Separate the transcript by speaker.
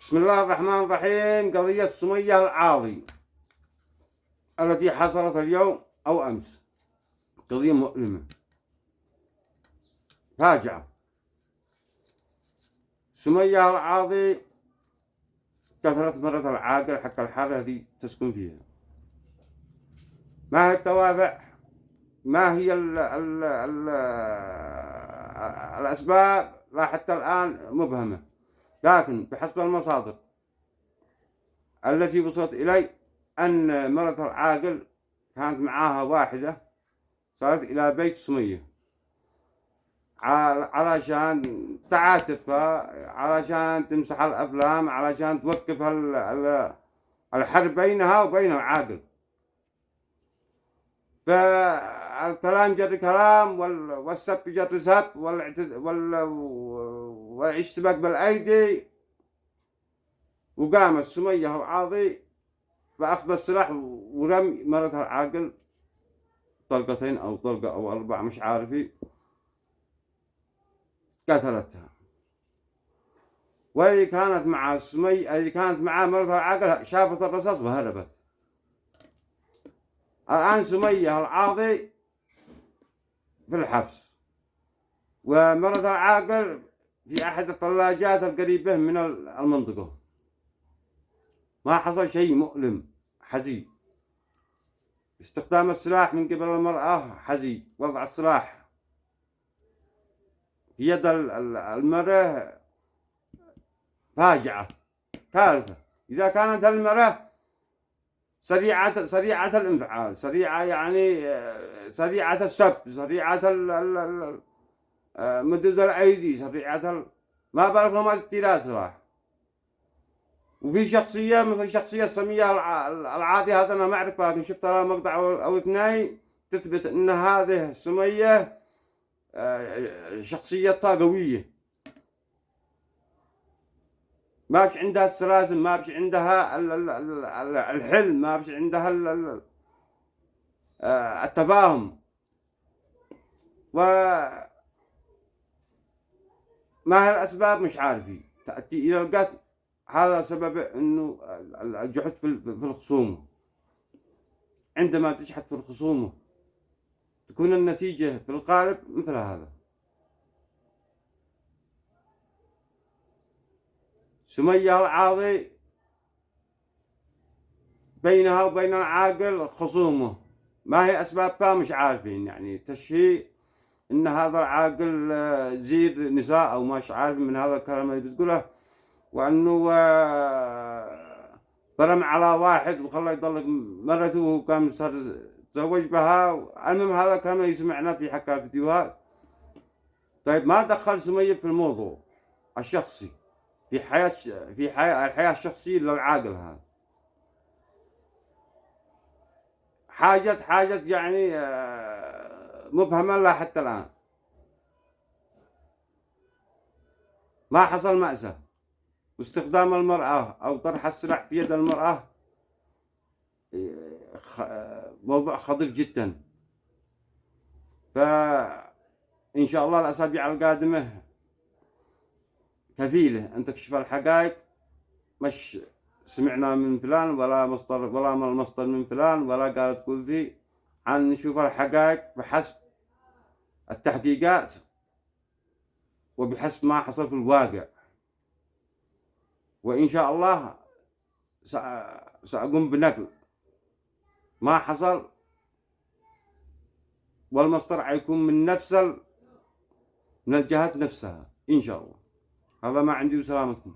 Speaker 1: بسم الله الرحمن الرحيم. قضية سمية العاضي التي حصلت اليوم أو أمس، قضية مؤلمة فاجعة. سمية العاضي كثرت مرة العاقل حق الحارة هذه تسكن فيها. ما هي التوابع؟ ما هي ال الأسباب؟ لا حتى الآن مبهمة، لكن بحسب المصادر التي وصلت إلي أن مرة العاقل كانت معاها واحدة، صارت إلى بيت سمية علشان تعاتبها، علشان تمسح الأفلام، علشان توقف الحرب بينها وبين العاقل. فالكلام جر كلام والسب جر سب والاشتباك بالأيدي. وقامت سمية العاضي بأخذ السلاح ورمي مرة العاقل طلقتين أو طلقة أو 4 مش عارفي، قتلتها. وهي كانت مع هي كانت مع مرة العاقل، شافت الرصاص وهربت. الآن سمية العاضي في الحبس، ومرة العاقل في أحد الثلاجات القريبة من المنطقة. ما حصل شيء مؤلم حزين. استخدام السلاح من قبل المرأة حزين. وضع السلاح في يد المرأة فاجعة، كارثة. إذا كانت المرأة سريعة الانفعال، سريعة يعني سريعة السب، سريعة مدد الأيدي، سريعة ما بالك لما تطير سلاح. وفي شخصية مثل شخصية سمية العاضي، هذا أنا ما أعرف، لكن شفت لها مقطع أو 2 تثبت أن هذه سمية شخصيتها قوية. ما بش عندها السلاسل، ما بش عندها الحلم، ما بش عندها التفاهم. وما هي الأسباب مش عارفين تأتي إلى القتل. هذا سبب إنه الجحد في الخصومة. عندما تجحد في الخصومة تكون النتيجة في الغالب مثل هذا. سمية العاضي بينها وبين العاقل خصومة، ما هي أسبابها مش عارفين. يعني تشهي إن هذا العاقل زير نساء أو مش عارف من هذا الكلام اللي بتقوله، وأنه برم على واحد وخلى يطلق مرته وهو كان صار تزوج بها. المهم هذا الكلام اللي سمعنا في حكى الفيديوهات. طيب ما دخل سمية في الموضوع الشخصي في الحياة الشخصية للعاقل. هذا حاجة يعني مبهمة لا حتى الآن. ما حصل مأساة. واستخدام المرأة أو طرح السلاح في يد المرأة موضوع خطير جدا. فإن شاء الله الأسابيع القادمة كفيلة أن تكشف الحقائق. مش سمعنا من فلان ولا مصدر، ولا من المصدر من فلان، ولا قالت كل ذي. عن نشوف الحقائق بحسب التحقيقات وبحسب ما حصل في الواقع. وإن شاء الله سأقوم بنقل ما حصل، والمصدر حيكون من من الجهات نفسها إن شاء الله. هذا ما عندي، وسلامتكم.